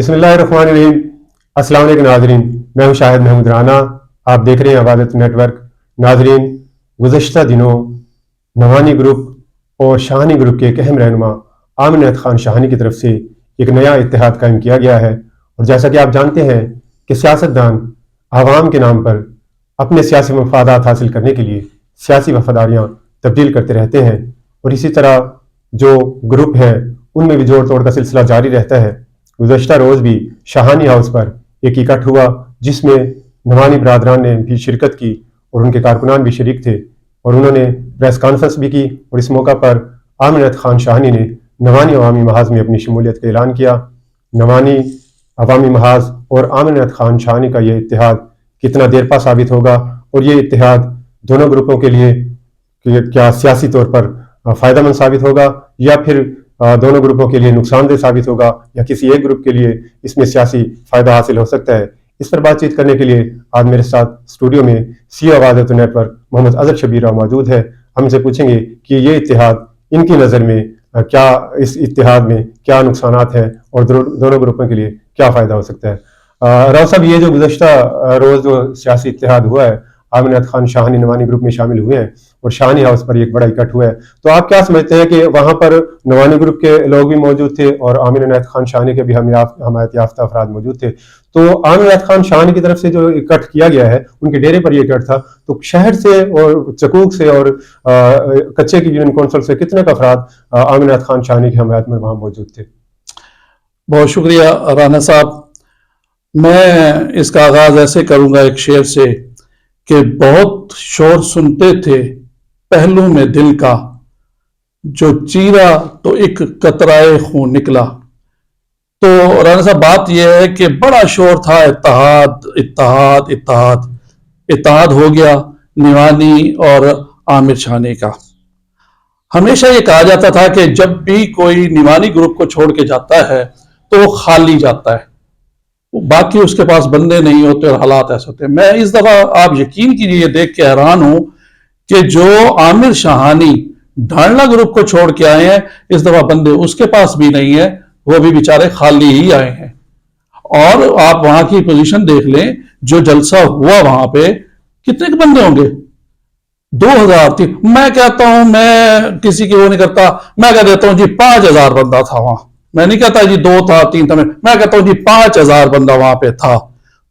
بسم اللہ الرحمن الرحیم۔ السلام علیکم ناظرین، میں ہوں شاہد محمود رانا، آپ دیکھ رہے ہیں عبادت نیٹ ورک۔ ناظرین، گزشتہ دنوں نوانی گروپ اور شاہانی گروپ کے ایک اہم رہنما عامر عنایت خان شاہانی کی طرف سے ایک نیا اتحاد قائم کیا گیا ہے، اور جیسا کہ آپ جانتے ہیں کہ سیاستدان عوام کے نام پر اپنے سیاسی مفادات حاصل کرنے کے لیے سیاسی وفاداریاں تبدیل کرتے رہتے ہیں، اور اسی طرح جو گروپ ہیں ان میں بھی جوڑ توڑ کا سلسلہ جاری رہتا ہے۔ گزشتہ روز بھی شاہانی ہاؤس پر ایک اکٹھ ہوا جس میں نوانی برادران نے بھی شرکت کی اور ان کے کارکنان بھی شریک تھے، اور انہوں نے پریس کانفرنس بھی کی، اور اس موقع پر عامر عنایت خان شاہانی نے نوانی عوامی محاذ میں اپنی شمولیت کا اعلان کیا۔ نوانی عوامی محاذ اور عامر عنایت خان شاہانی کا یہ اتحاد کتنا دیرپا ثابت ہوگا، اور یہ اتحاد دونوں گروپوں کے لیے کیا سیاسی طور پر فائدہ مند ثابت ہوگا، یا پھر دونوں گروپوں کے لیے نقصان دہ ثابت ہوگا، یا کسی ایک گروپ کے لیے اس میں سیاسی فائدہ حاصل ہو سکتا ہے، اس پر بات چیت کرنے کے لیے آج میرے ساتھ اسٹوڈیو میں سی او عبادت نیٹ ورک محمد اظہر شبیر موجود ہے۔ ہم سے پوچھیں گے کہ یہ اتحاد ان کی نظر میں کیا، اس اتحاد میں کیا نقصانات ہیں اور دونوں گروپوں کے لیے کیا فائدہ ہو سکتا ہے۔ راؤ صاحب، یہ جو گزشتہ روز جو سیاسی اتحاد ہوا ہے، عامر عنایت خان شاہانی نوانی گروپ میں شامل ہوئے ہیں اور شاہانی ہاؤس پر ایک بڑا اکٹھ ہوا ہے، تو آپ کیا سمجھتے ہیں کہ وہاں پر نوانی گروپ کے لوگ بھی موجود تھے اور عامر عنایت خان شاہانی کے بھی حمایت یافتہ افراد موجود تھے، تو عامر عنایت خان شاہانی کی طرف سے جو اکٹھ کیا گیا ہے، ان کے ڈیرے پر یہ اکٹھ تھا، تو شہر سے اور چکوک سے اور کچے کی یونین کونسل سے کتنے کا افراد عامر عنایت خان شاہانی کی حمایت میں وہاں موجود تھے؟ بہت شکریہ رانا صاحب۔ میں اس کا آغاز ایسے کروں گا ایک شعر سے کہ بہت شور سنتے تھے پہلو میں دل کا، جو چیرا تو ایک قطرائے خون نکلا۔ تو رانا صاحب، بات یہ ہے کہ بڑا شور تھا، اتحاد اتحاد اتحاد اتحاد ہو گیا نوانی اور عامر شاہانی کا۔ ہمیشہ یہ کہا جاتا تھا کہ جب بھی کوئی نوانی گروپ کو چھوڑ کے جاتا ہے تو وہ خالی جاتا ہے، باقی اس کے پاس بندے نہیں ہوتے اور حالات ایسے ہوتے ہیں۔ میں اس دفعہ، آپ یقین کیجیے، یہ دیکھ کے حیران ہوں کہ جو عامر شاہانی ڈھانڈلا گروپ کو چھوڑ کے آئے ہیں، اس دفعہ بندے اس کے پاس بھی نہیں ہیں، وہ بھی بیچارے خالی ہی آئے ہیں۔ اور آپ وہاں کی پوزیشن دیکھ لیں، جو جلسہ ہوا وہاں پہ کتنے بندے ہوں گے؟ 2000 میں کہتا ہوں، میں کسی کی وہ نہیں کرتا، میں کہہ دیتا ہوں جی 5000 بندہ تھا وہاں۔ میں نہیں کہتا جی 2 تھا 3 تھا، میں کہتا ہوں جی 5000 بندہ وہاں پہ تھا۔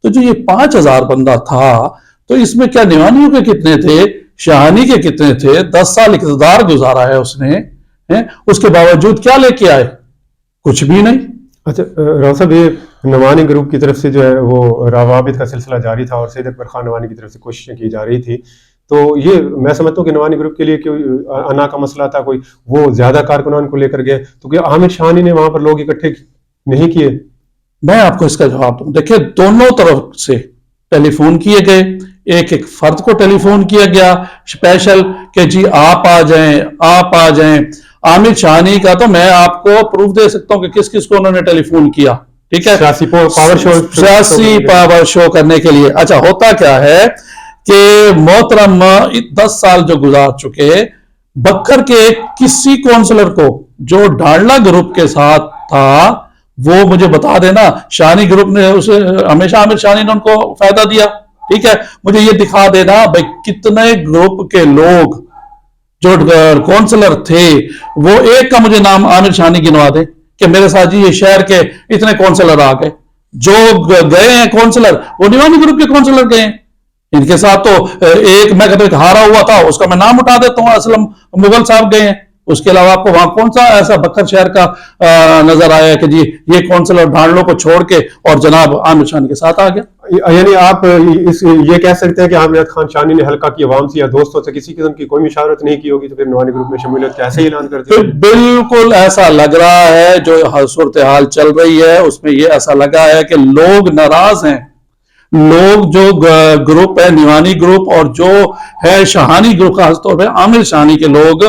تو جو یہ 5000 بندہ تھا، تو اس میں کیا نوانیوں کے کتنے تھے، شاہانی کے کتنے تھے؟ 10 سال اقتدار گزارا ہے اس نے، اس کے باوجود کیا لے کے آئے؟ کچھ بھی نہیں۔ اچھا راؤ صاحب، یہ نوانی گروپ کی طرف سے جو ہے وہ روابط کا سلسلہ جاری تھا اور سید اکبر خان نوانی کی طرف سے کوششیں کی جا رہی تھی، تو یہ میں سمجھتا ہوں کہ نوانی گروپ کے لیے کوئی انا کا مسئلہ تھا، کوئی وہ زیادہ کارکنان کو لے کر گئے، تو کہ عامر شاہانی نے وہاں پر لوگ اکٹھے نہیں کیے؟ میں آپ کو اس کا جواب دوں۔ دیکھیں، دونوں طرف سے ٹیلی فون کیے گئے، ایک ایک فرد کو ٹیلی فون کیا گیا اسپیشل کہ جی آپ آ جائیں، آپ آ جائیں۔ عامر شاہانی کا تو میں آپ کو پروف دے سکتا ہوں کہ کس کس کو انہوں نے ٹیلی فون کیا، ٹھیک ہے، سیاسی پاور شو کرنے کے لیے۔ اچھا، ہوتا کیا ہے کہ محترم 10 سال جو گزار چکے، بکر کے کسی کونسلر کو جو ڈھانڈلا گروپ کے ساتھ تھا، وہ مجھے بتا دینا، شاہانی گروپ نے اسے ہمیشہ عامر شاہانی نے ان کو فائدہ دیا، ٹھیک ہے، مجھے یہ دکھا دینا بھائی کتنے گروپ کے لوگ جو کونسلر تھے، وہ ایک کا مجھے نام عامر شاہانی گنوا دے کہ میرے ساتھ جی یہ شہر کے اتنے کونسلر آ گئے۔ جو گئے ہیں کونسلر، وہ نوانی گروپ کے کونسلر گئے ہیں۔ ان کے ساتھ تو ایک میں کہتا ہوں ہارا ہوا تھا، اس کا میں نام اٹھا دیتا ہوں، اسلم مغل صاحب گئے ہیں۔ اس کے علاوہ آپ کو وہاں کون سا ایسا بکر شہر کا نظر آیا کہ جی یہ کونسلر ڈھانڈلوں کو چھوڑ کے اور جناب عامر شاہانی کے ساتھ آ گیا؟ یعنی آپ یہ کہہ سکتے ہیں کہ عامر عنایت خان شاہانی نے حلقہ کی عوام سے یا دوستوں سے کسی قسم کی کوئی مشاورت نہیں کی ہوگی، تو پھر نوانی گروپ میں شمولیت کا ایسے ہی اعلان کرتے ہیں؟ بالکل ایسا لگ رہا ہے، جو صورتحال چل رہی ہے اس میں یہ ایسا لگا ہے کہ لوگ ناراض ہیں، لوگ جو گروپ ہے نوانی گروپ اور جو ہے شاہانی گروپ، خاص طور پہ عامر شاہانی کے لوگ،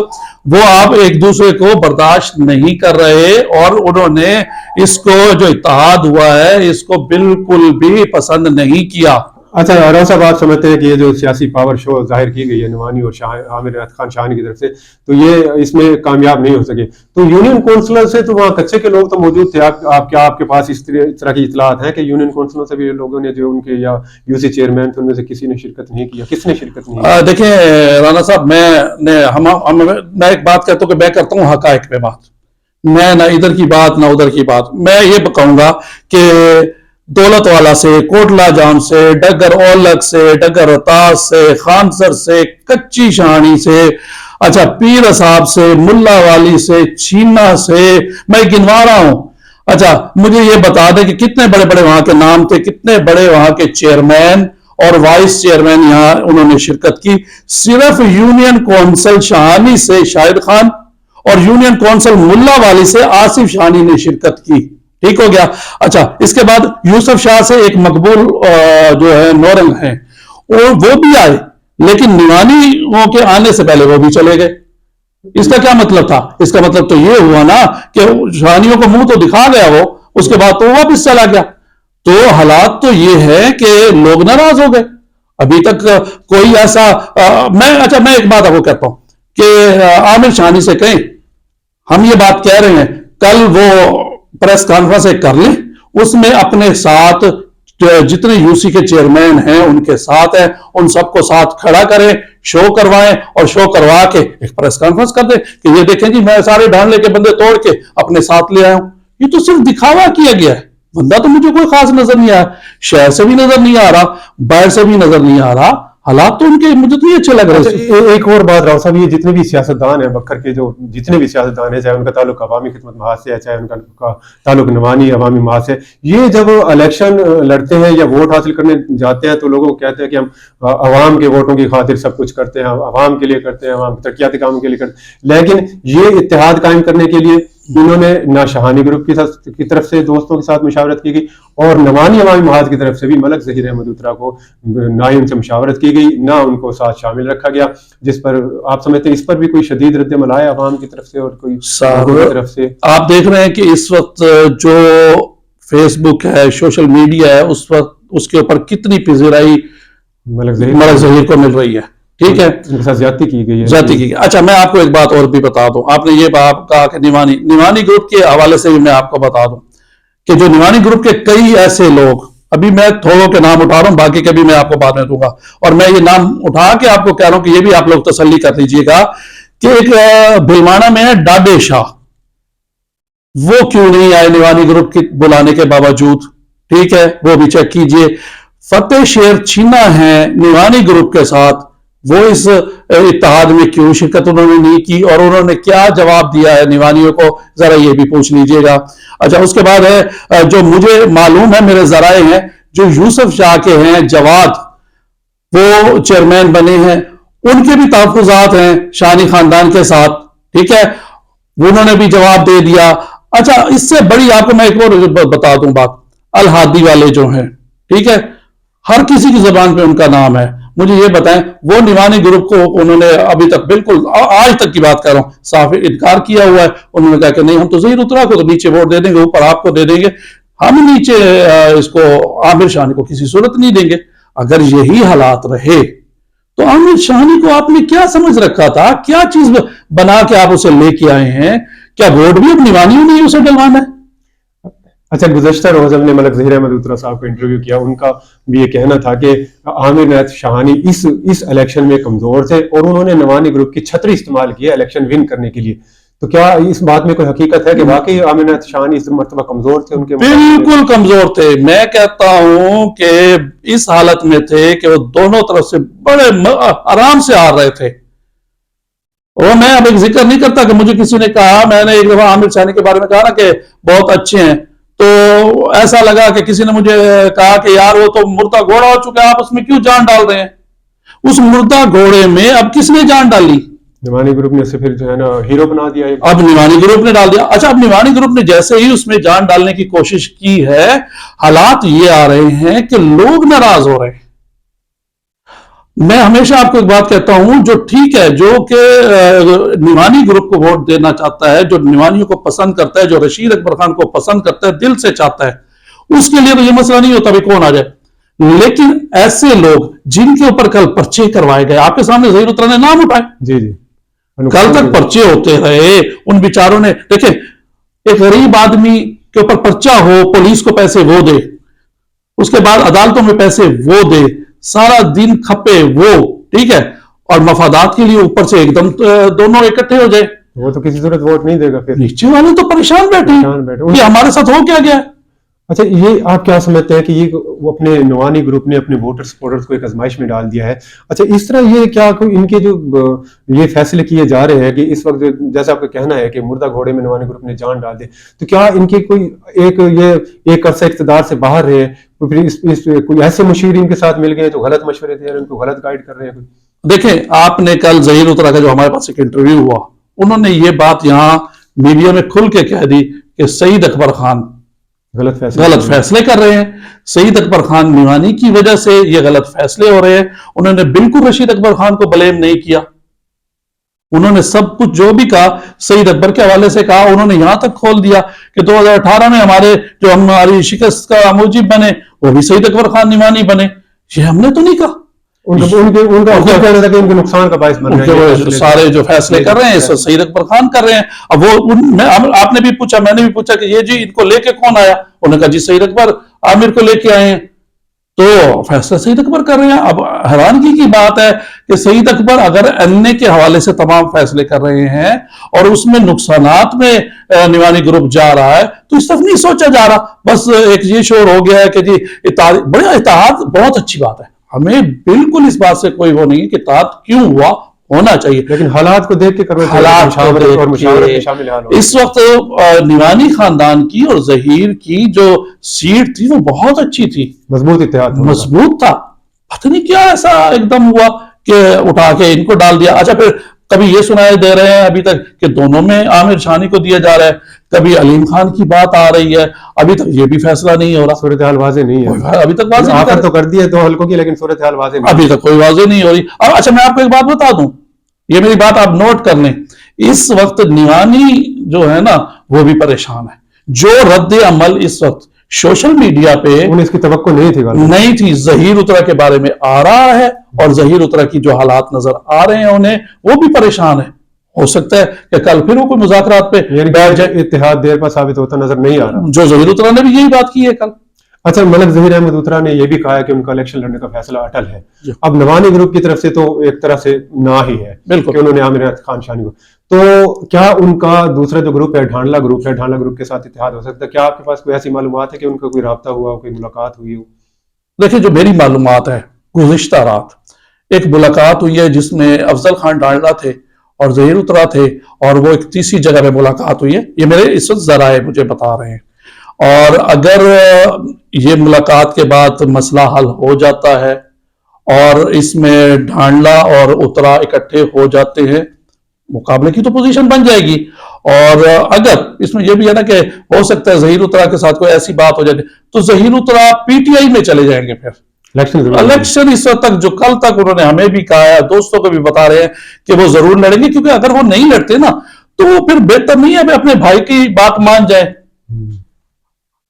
وہ آپ ایک دوسرے کو برداشت نہیں کر رہے، اور انہوں نے اس کو جو اتحاد ہوا ہے اس کو بالکل بھی پسند نہیں کیا۔ अच्छा राव साहब, आप समझते हैं कि ये जो सियासी पावर शो जाहिर की गई है नवानी और आमिर इनायत खान शाहानी की तरफ से, तो ये इसमें कामयाब नहीं हो सके? तो यूनियन काउंसिलर से तो वहाँ कच्चे के लोग तो मौजूद थे। आपके पास इस तरह की इतलात हैं कि यूनियन काउंसिलों से भी लोगों ने जो उनके या यूसी चेयरमैन थे उनमें से किसी ने शिरकत नहीं किया? किसने शिरकत नहीं की? देखिए राना साहब, मैं एक बात कहता हूँ कि मैं करता हूँ हकायक पे बात, मैं ना इधर की बात ना उधर की बात। मैं ये कहूंगा कि दौलत वाला से, कोटला जाम से, डगर ओलक से, डगर रतास से, खानसर से, कच्ची शहानी से, अच्छा पीर साहब से, मुल्ला वाली से, छीना से, मैं गिनवा रहा हूं। अच्छा मुझे ये बता दें कि कितने बड़े बड़े वहां के नाम थे, कितने बड़े वहां के चेयरमैन और वाइस चेयरमैन यहां उन्होंने शिरकत की। सिर्फ यूनियन कौंसिल शाहानी से शाहिद खान और यूनियन कौंसिल मुल्ला वाली से आसिफ शाहानी ने शिरकत की। ठीक हो गया। अच्छा इसके बाद यूसुफ शाह से एक मकबूल जो है नौरंग है, वो भी आए, लेकिन निवानियों के आने से पहले वो भी चले गए। इसका क्या मतलब था? इसका मतलब तो ये हुआ ना कि शाहानियों को मुंह तो दिखा गया वो, उसके बाद तो वापस चला गया। तो हालात तो ये है कि लोग नाराज हो गए। अभी तक कोई ऐसा मैं एक बात आपको कहता हूं कि आमिर शाहानी से कहें, हम ये बात कह रहे हैं, कल वो प्रेस कॉन्फ्रेंस कर लें, उसमें अपने साथ जितने यूसी के चेयरमैन हैं उनके साथ है, उन सबको साथ खड़ा करें, शो करवाएं और शो करवा के एक प्रेस कॉन्फ्रेंस कर दें कि ये देखें जी मैं सारे ढांढले के बंदे तोड़ के अपने साथ ले आया हूं। ये तो सिर्फ दिखावा किया गया है, बंदा तो मुझे कोई खास नजर नहीं आया, शहर से भी नजर नहीं आ रहा, बाहर से भी नजर नहीं आ रहा। हालात तो उनके मुझे तो ये अच्छे लग रहे हैं। एक और बात राव साहब, ये जितने भी सियासतदान हैं बखर के, जो जितने भी सियासतदान हैं, चाहे उनका ताल्लुक अवामी खिदमत महाज से है, चाहे उनका ताल्लुक नवानी अवामी महाज से, ये जब इलेक्शन लड़ते हैं या वोट हासिल करने जाते हैं तो लोगों को कहते हैं कि हम अवाम के वोटों की खातिर सब कुछ करते हैं, अवाम के लिए करते हैं, अवाम तरक्याती कामों के लिए करते हैं। लेकिन ये इत्तेहाद कायम करने के लिए इन्होंने ना शहानी ग्रुप की तरफ से दोस्तों के साथ मुशावरत की गई और नवानी अवामी महाज की तरफ से भी मलक ज़हीर अहमद उत्तरा को ना ही उनसे मुशावरत की गई, ना उनको साथ शामिल रखा गया, जिस पर आप समझते हैं इस पर भी कोई शदीद रद्द-ए-अमल आया अवाम की तरफ से और कोई की तरफ से? आप देख रहे हैं कि इस वक्त जो फेसबुक है, सोशल मीडिया है, उस वक्त उसके ऊपर कितनी पिज़राई मलक ज़हीर को मिल रही है। ठीक है, उनके साथ ज्यादती की गई है। ज्यादती की गई। अच्छा मैं आपको एक बात और भी बता दूं, आपने ये बात कहा कि निवानी ग्रुप के हवाले से भी मैं आपको बता दूं कि जो निवानी ग्रुप के कई ऐसे लोग, अभी मैं थोड़ों के नाम उठा रहा हूं, बाकी के भी मैं आपको बाद में दूंगा, और मैं ये नाम उठा के आपको कह रहा हूं कि ये भी आप लोग तसल्ली कर लीजिएगा कि एक भिलवाड़ा में है डाडे शाह, वो क्यों नहीं आए निवानी ग्रुप के बुलाने के बावजूद? ठीक है, वो भी चेक कीजिए। फतेह शेर छीना है निवानी ग्रुप के साथ, वो इस इत्तेहाद में क्यों शिरकत उन्होंने नहीं की और उन्होंने क्या जवाब दिया है निवानियों को, जरा ये भी पूछ लीजिएगा। अच्छा उसके बाद है जो मुझे मालूम है, मेरे जराए हैं, जो यूसुफ शाह के हैं जवाद, वो चेयरमैन बने हैं, उनके भी तहफ्फुज़ात हैं शाहानी खानदान के साथ। ठीक है, उन्होंने भी जवाब दे दिया। अच्छा इससे बड़ी आपको मैं एक और बता दूं बात, अल हादी वाले जो हैं, ठीक है, हर किसी की जबान पे उनका नाम है। मुझे ये बताएं, वो निवानी ग्रुप को उन्होंने अभी तक बिल्कुल आज तक की बात कर रहा हूं साफ इनकार किया हुआ है। उन्होंने कहा कि नहीं हम तो ज़हीर उत्तरा को तो नीचे वोट दे देंगे, ऊपर आपको दे देंगे, हम नीचे इसको आमिर शाहानी को किसी सूरत नहीं देंगे। अगर यही हालात रहे तो आमिर शाहानी को आपने क्या समझ रखा था, क्या चीज बना के आप उसे लेके आए हैं? क्या वोट भी अब निवानियों ने उसे डलवाना है? अच्छा गुज़श्ता रोज हमने मलक ज़हीर अहमद उत्तरा साहब को इंटरव्यू किया, उनका भी ये कहना था कि आमिर इनायत शाहानी इस इलेक्शन में कमजोर थे और उन्होंने नवानी ग्रुप की छतरी इस्तेमाल की इलेक्शन विन करने के लिए। तो क्या इस बात में कोई हकीकत है कि वाकई आमिर इनायत शाहानी इस मर्तबा कमजोर थे? उनके बिल्कुल कमजोर थे। मैं कहता हूं कि इस हालत में थे कि वो दोनों तरफ से बड़े आराम से हार रहे थे। और मैं अब एक जिक्र नहीं करता कि मुझे किसी ने कहा, मैंने एक दफा आमिर शाहानी के बारे में कहा ना कि बहुत अच्छे हैं, तो ऐसा लगा कि किसी ने मुझे कहा कि यार वो तो मुर्दा घोड़ा हो चुका है, आप उसमें क्यों जान डाल रहे हैं? उस मुर्दा घोड़े में अब किसने जान डाली? निवानी ग्रुप ने उसे फिर जो है ना हीरो बना दिया है। अब निवानी ग्रुप ने डाल दिया। अच्छा अब निवानी ग्रुप ने जैसे ही उसमें जान डालने की कोशिश की है, हालात ये आ रहे हैं कि लोग नाराज हो रहे हैं। मैं हमेशा आपको एक बात कहता हूं, जो ठीक है, जो कि निवानी ग्रुप को वोट देना चाहता है, जो निवानियों को पसंद करता है, जो रशीद अकबर खान को पसंद करता है, दिल से चाहता है, उसके लिए तो ये मसला नहीं होता भी कौन आ जाए। لیکن ایسے لوگ جن کے اوپر کل پرچے کروائے گئے، آپ کے سامنے ظہیر اترا نے نام اٹھائے، جی جی کل تک پرچے ہوتے رہے، ان بیچاروں نے دیکھیں، ایک غریب آدمی کے اوپر پرچہ ہو، پولیس کو پیسے وہ دے، اس کے بعد عدالتوں میں پیسے وہ دے، سارا دن کھپے وہ، ٹھیک ہے، اور مفادات کے لیے اوپر سے ایک دم دونوں اکٹھے ہو جائے، وہ تو کسی صورت ووٹ نہیں دے گا پھر. نیچے والے تو پریشان بیٹھے کہ ہمارے ساتھ ہو کیا گیا. اچھا یہ آپ کیا سمجھتے ہیں کہ یہ وہ اپنے نوانی گروپ نے اپنے ووٹر سپورٹرز کو ایک آزمائش میں ڈال دیا ہے؟ اچھا اس طرح یہ کیا ان کے جو یہ فیصلے کیے جا رہے ہیں کہ اس وقت جیسا آپ کا کہنا ہے کہ مردہ گھوڑے میں نوانی گروپ نے جان ڈال دی، تو کیا ان کے کوئی ایک عرصہ اقتدار سے باہر رہے، پھر کوئی ایسے مشیر ان کے ساتھ مل گئے جو غلط مشورے دے رہے ہیں، ان کو غلط گائیڈ کر رہے ہیں؟ دیکھیں آپ نے کل ظہیر اترا کا جو ہمارے پاس ایک انٹرویو ہوا، انہوں نے یہ بات یہاں میڈیا میں کھل کے کہہ دی کہ سعید اکبر خان غلط فیصلے کر رہے ہیں، سعید اکبر خان نوانی کی وجہ سے یہ غلط فیصلے ہو رہے ہیں. انہوں نے بالکل رشید اکبر خان کو بلیم نہیں کیا، انہوں نے سب کچھ جو بھی کہا سعید اکبر کے حوالے سے کہا. انہوں نے یہاں تک کھول دیا کہ 2018 میں ہماری شکست کا موجب بنے وہ بھی سعید اکبر خان نوانی بنے. یہ ہم نے تو نہیں کہا، ان کا کہنا تھا کہ ان کے نقصان کا باعث بن رہے ہیں سارے جو فیصلے کر رہے ہیں سعید اکبر خان کر رہے ہیں. اب وہ آپ نے بھی پوچھا، میں نے بھی پوچھا کہ یہ جی ان کو لے کے کون آیا؟ انہوں نے کہا جی سعید اکبر عامر کو لے کے آئے ہیں، تو فیصلہ سعید اکبر کر رہے ہیں. اب حیرانگی کی بات ہے کہ سعید اکبر اگر این اے کے حوالے سے تمام فیصلے کر رہے ہیں اور اس میں نقصانات میں نوانی گروپ جا رہا ہے تو اس طرف نہیں سوچا جا رہا. بس ایک یہ شور ہو گیا ہے کہ جی بڑا اتحاد بہت اچھی بات ہے، ہمیں بالکل اس بات سے کوئی وہ نہیں کہ اتحاد کیوں ہوا، ہونا چاہیے، لیکن حالات کو دیکھ کے حالات کو دیکھ کے اس وقت نوانی خاندان کی اور ظہیر کی جو سیٹ تھی وہ بہت اچھی تھی، مضبوط اتحاد مضبوط تھا. پتہ نہیں کیا ایسا ایک دم ہوا کہ اٹھا کے ان کو ڈال دیا. اچھا پھر کبھی یہ سنائے دے رہے ہیں ابھی تک کہ دونوں میں عامر شانی کو دیا جا رہا ہے، کبھی علیم خان کی بات آ رہی ہے، ابھی تک یہ بھی فیصلہ نہیں ہو رہا، صورتحال واضح نہیں ہے، ابھی تک واضح آخر تو کر دی ہے دو حلقوں کی لیکن صورتحال واضح نہیں، ابھی تک کوئی واضح نہیں ہو رہی. اب اچھا میں آپ کو ایک بات بتا دوں، یہ میری بات آپ نوٹ کر لیں، اس وقت نوانی جو ہے نا وہ بھی پریشان ہے. جو رد عمل اس وقت سوشل میڈیا پہ انہیں اس کی توقع نہیں تھی ظہیر اترا کے بارے میں آ رہا ہے، اور ظہیر اترا کی جو حالات نظر آ رہے ہیں انہیں، وہ بھی پریشان ہے. ہو سکتا ہے کہ کل پھر وہ کوئی مذاکرات پہ بیٹھ جائے. اتحاد دیر پر ثابت ہوتا نظر نہیں آ رہا، جو ظہیر اترا نے بھی یہی بات کی ہے کل. اچھا ملک ظہیر احمد اترا نے یہ بھی کہا ہے کہ ان کا الیکشن لڑنے کا فیصلہ اٹل ہے. اب نوانی گروپ کی طرف سے تو ایک طرح سے نہ ہی ہے کہ انہوں نے عامر خان شانی کو، تو کیا ان کا دوسرا جو گروپ ہے ڈھانڈلا گروپ کے ساتھ اتحاد ہو سکتا ہے؟ کیا آپ کے پاس کوئی ایسی معلومات ہے کہ ان کا کوئی رابطہ ہوا، کوئی ملاقات ہوئی ہو؟ دیکھیں جو میری معلومات ہے، گزشتہ رات ایک ملاقات ہوئی ہے جس میں افضل خان ڈھانڈلا تھے اور ظہیر اترا تھے، اور وہ ایک تیسری جگہ پہ ملاقات ہوئی ہے، یہ میرے اس وقت ذرائع مجھے بتا رہے ہیں. اور اگر یہ ملاقات کے بعد مسئلہ حل ہو جاتا ہے اور اس میں ڈھانڈلا اور اترا اکٹھے ہو جاتے ہیں، مقابلے کی تو پوزیشن بن جائے گی. اور اگر اس میں یہ بھی ہے نا کہ ہو سکتا ہے ظہیر اترا کے ساتھ کوئی ایسی بات ہو جائے تو ظہیر اترا پی ٹی آئی میں چلے جائیں گے. پھر الیکشن اس وقت تک جو کل تک انہوں نے ہمیں بھی کہا ہے، دوستوں کو بھی بتا رہے ہیں کہ وہ ضرور لڑیں گے، کیونکہ اگر وہ نہیں لڑتے نا تو وہ پھر بہتر نہیں ہے اپنے بھائی کی بات مان جائیں،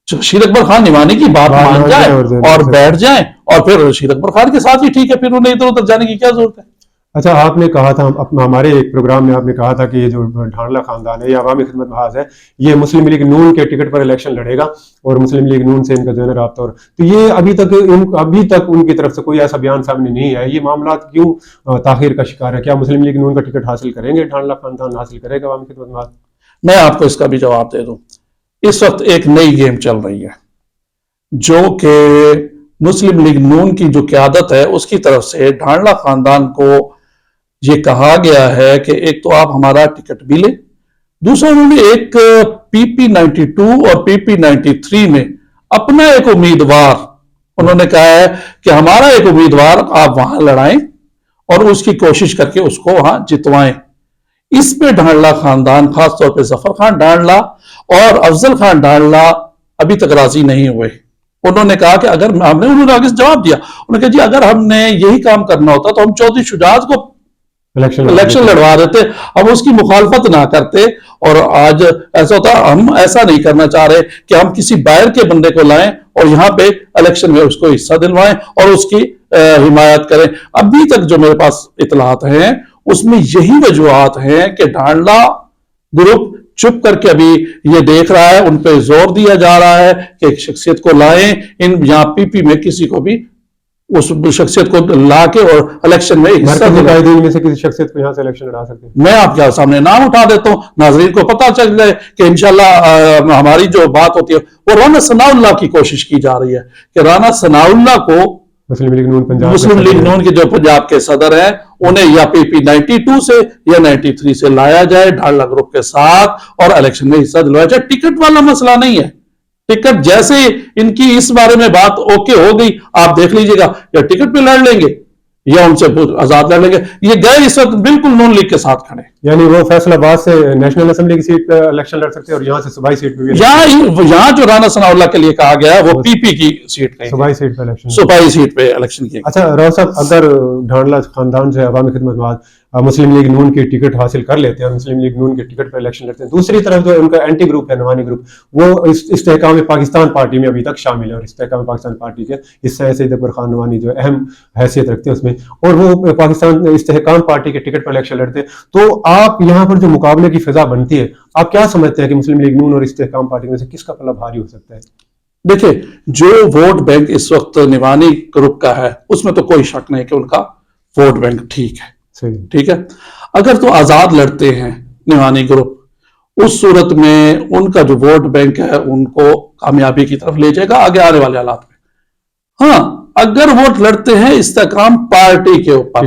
رشید اکبر خان نوانی کی بات مان جائیں اور بیٹھ جائیں، اور پھر رشید اکبر خان کے ساتھ ہی ٹھیک ہے، پھر انہیں ادھر ادھر جانے کی کیا ضرورت ہے. اچھا آپ نے کہا تھا ہمارے ایک پروگرام میں آپ نے کہا تھا کہ یہ جو ڈھانڈلا خاندان ہے یہ عوامی خدمت محاذ ہے، یہ مسلم لیگ نون کے ٹکٹ پر الیکشن لڑے گا اور مسلم لیگ نون سے ان کا جو ہے رابطہ. تو یہ ابھی تک ان کی طرف سے کوئی ایسا بیان سامنے نہیں ہے. یہ معاملات کیوں تاخیر کا شکار ہے؟ کیا مسلم لیگ نون کا ٹکٹ حاصل کریں گے؟ ڈھانڈلا خاندان حاصل کرے گا عوامی خدمت محاذ؟ میں آپ کو اس کا بھی جواب دے دوں. اس وقت ایک نئی گیم چل رہی ہے جو کہ مسلم لیگ نون کی جو قیادت ہے اس کی طرف سے ڈھانڈلا خاندان کو یہ کہا گیا ہے کہ ایک تو آپ ہمارا ٹکٹ بھی لیں، دوسرا انہوں نے ایک پی پی 92 اور پی پی 93 میں اپنا ایک امیدوار انہوں نے کہا ہے کہ ہمارا ایک امیدوار آپ وہاں لڑائیں اور اس کی کوشش کر کے اس کو وہاں جتوائیں. اس پہ ڈھانڈلا خاندان، خاص طور پہ ظفر خان ڈھانڈلا اور افضل خان ڈھانڈلا ابھی تک راضی نہیں ہوئے. انہوں نے کہا کہ اگر انہوں نے آگے جواب دیا، انہوں نے کہا جی اگر ہم نے یہی کام کرنا ہوتا تو ہم چودھری شجاعت کو इलेक्शन लड़वा देते, हम उसकी मुखालफत ना करते। और आज ऐसा होता है, हम ऐसा नहीं करना चाह रहे कि हम किसी बाहर के बंदे को लाएं और यहाँ पे इलेक्शन में उसको हिस्सा दिलवाएं और उसकी हिमायत करें। अभी तक जो मेरे पास इतलात हैं उसमें यही वजूहात हैं कि ढांडला ग्रुप चुप करके अभी ये देख रहा है, उन पे जोर दिया जा रहा है कि एक शख्सियत को लाएं, इन यहाँ पीपी में किसी को भी उस शख्सियत को ला के और इलेक्शन में हिस्सा कायदीन में से किसी शख्सियत को यहाँ से इलेक्शन लड़ा सकते हैं। मैं आपके सामने नाम उठा देता हूँ, नाजरीन को पता चल जाए कि इंशाल्लाह हमारी जो बात होती है वो राना सनाउल्लाह की कोशिश की जा रही है कि राना सनाउल्लाह को मुस्लिम लीग नून के जो पंजाब के सदर हैं उन्हें या पीपी 92 से या 93 से लाया जाए ढांडला ग्रुप के साथ और इलेक्शन में हिस्सा दिलवाया जाए। टिकट वाला मसला नहीं है, टिकट जैसे इनकी इस बारे में बात ओके हो गई, आप देख लीजिएगा या टिकट पे लड़ लेंगे या उनसे आजाद लड़ लेंगे। ये गए इस वक्त बिल्कुल नून लीग के साथ खड़े, यानी वो फैसलाबाद से नेशनल असेंबली की सीट पर इलेक्शन लड़ सकते हैं और यहाँ से सूबाई सीट पे भी यहाँ जो राना सनाउल्लाह के लिए कहा गया है वो पीपी की सीट पे सूबाई सीट पे इलेक्शन किया। अच्छा राव साहब, अगर ढांडला खानदान से अवामी खिदमत बाद मुस्लिम लीग नून की टिकट हासिल कर लेते हैं, मुस्लिम लीग नून के टिकट पर इलेक्शन लड़ते हैं, दूसरी तरफ जो उनका एंटी ग्रुप है नवानी ग्रुप, वो इस्तेहकाम पाकिस्तान पार्टी में अभी तक शामिल है और इस्तेहकाम पाकिस्तान पार्टी के हिस्सा है। सैयद अकबर खान नवानी जो अहम हैसियत रखते हैं उसमें, और वो पाकिस्तान इस्तेहकाम पार्टी के टिकट पर इलेक्शन लड़ते हैं, तो आप यहाँ पर जो मुकाबले की फिजा बनती है, आप क्या समझते हैं कि मुस्लिम लीग नून और इस्तेहकाम पार्टी में से किसका पल्ला भारी हो सकता है? देखिए, जो वोट बैंक इस वक्त निवानी ग्रुप का है उसमें तो कोई शक नहीं कि उनका वोट बैंक ठीक है, ठीक है। अगर तो आजाद लड़ते हैं निवानी ग्रुप, उस सूरत में उनका जो वोट बैंक है उनको कामयाबी की तरफ ले जाएगा आगे आने वाले हालात में। हाँ, अगर वोट लड़ते हैं इस्तेहकाम पार्टी के ऊपर,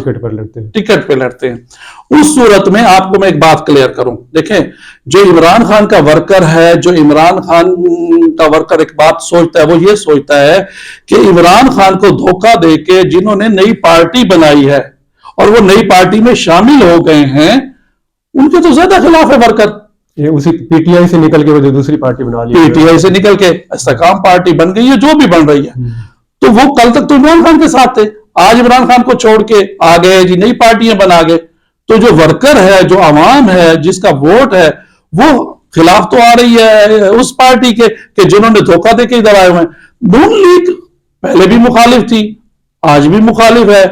टिकट पे लड़ते हैं, उस सूरत में आपको मैं एक बात क्लियर करूं। देखें, जो इमरान खान का वर्कर है, जो इमरान खान का वर्कर एक बात सोचता है, वो ये सोचता है कि इमरान खान को धोखा देके जिन्होंने नई पार्टी बनाई है और वो नई पार्टी में शामिल हो गए हैं, उनके तो ज्यादा खिलाफ है वर्कर। ये उसी पीटीआई से निकल के वो जो दूसरी पार्टी बना ली, पीटीआई से निकल के इस्तेहकाम पार्टी बन गई है, जो भी बन रही है, तो वो कल तक तो इमरान खान के साथ थे, आज इमरान खान को छोड़ के आ गए जी, नई पार्टियां बना गए। तो जो वर्कर है, जो आवाम है, जिसका वोट है, वो खिलाफ तो आ रही है उस पार्टी के कि जिन्होंने धोखा देके इधर आए हुए हैं। नून लीग पहले भी मुखालिफ थी, आज भी मुखालिफ है।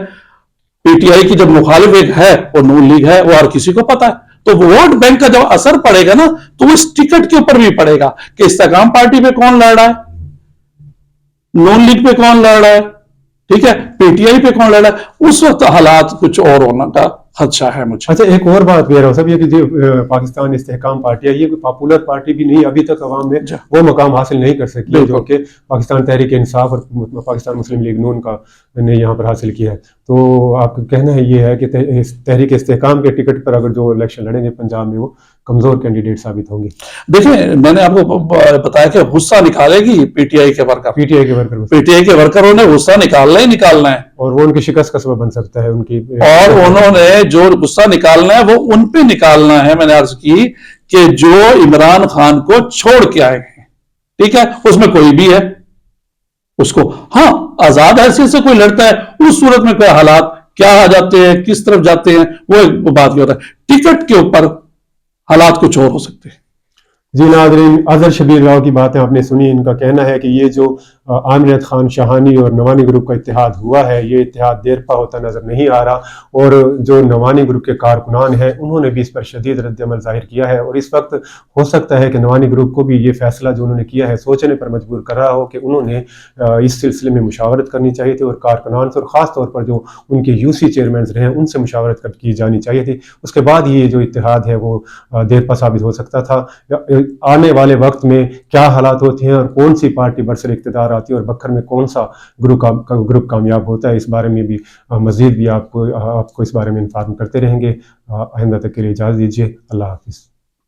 पीटीआई की जब मुखालिफ एक है वो नून लीग है, वो हर किसी को पता है। तो वोट बैंक का जब असर पड़ेगा ना, तो उस टिकट के ऊपर भी पड़ेगा कि इस्तेहकाम पार्टी पे कौन लड़ रहा है, नून लीग पे कौन लड़ रहा है, ठीक है, पीटीआई पे कौन लड़ रहा है। उस वक्त हालात कुछ और होने का खदशा है मुझे। अच्छा, एक और बात भी है सब, ये कि जो पाकिस्तान इस्तेहकाम पार्टी है, ये कोई पॉपुलर पार्टी भी नहीं, अभी तक अवाम में वो मकाम हासिल नहीं कर सकी है जो कि पाकिस्तान तहरीक इंसाफ और पाकिस्तान मुस्लिम लीग नून का ने यहाँ पर हासिल किया है। तो आपका कहना है ये है कि तहरीक इस्तेहकाम के टिकट पर अगर जो इलेक्शन लड़ेंगे पंजाब में, वो कमजोर कैंडिडेट साबित होंगे। देखिए, मैंने आपको बताया कि गुस्सा निकालेगी पीटीआई के वर्करों ने गुस्सा निकालना ही निकालना है, और वो उनकी शिकस्त का सबब बन सकता है उनकी, और उन्होंने जो गुस्सा निकालना है वो उन पे निकालना है। मैंने अर्ज की कि जो इमरान खान को छोड़ के आए हैं, ठीक है, उसमें कोई भी है उसको, हाँ, आजाद हैसियत से कोई लड़ता है, उस सूरत में कोई हालात क्या आ जाते हैं, किस तरफ जाते हैं, वो एक बात होता है। टिकट के ऊपर हालात कुछ और हो सकते हैं। जी नाज़रीन, अजहर शबीर राव की बातें आपने सुनी। इनका कहना है कि ये जो आमिरत खान शाहानी और नवानी ग्रुप का इत्तेहाद हुआ है, ये इत्तेहाद देरपा होता नजर नहीं आ रहा, और जो नवानी ग्रुप के कारकुनान हैं उन्होंने भी इस पर शदीद रद्दअमल जाहिर किया है, और इस वक्त हो सकता है कि नवानी ग्रुप को भी ये फैसला जो उन्होंने किया है सोचने पर मजबूर कर रहा हो कि उन्होंने इस सिलसिले में मुशावरत करनी चाहिए थी, और कारकुनान से और ख़ास तौर पर जो उनके यूसी चेयरमैन रहे हैं उनसे मुशावरत की जानी चाहिए थी। उसके बाद ये जो इत्तेहाद है वो देरपा साबित हो सकता था। आने वाले वक्त में क्या हालात होते हैं और कौन सी पार्टी बरसर इक़्तिदार आती है और बखर में कौन सा ग्रुप कामयाब होता है, इस बारे में भी मज़ीद भी आपको इस बारे में इन्फॉर्म करते रहेंगे। आइंदा तक के लिए इजाज़त दीजिए। अल्लाह हाफ़िज़।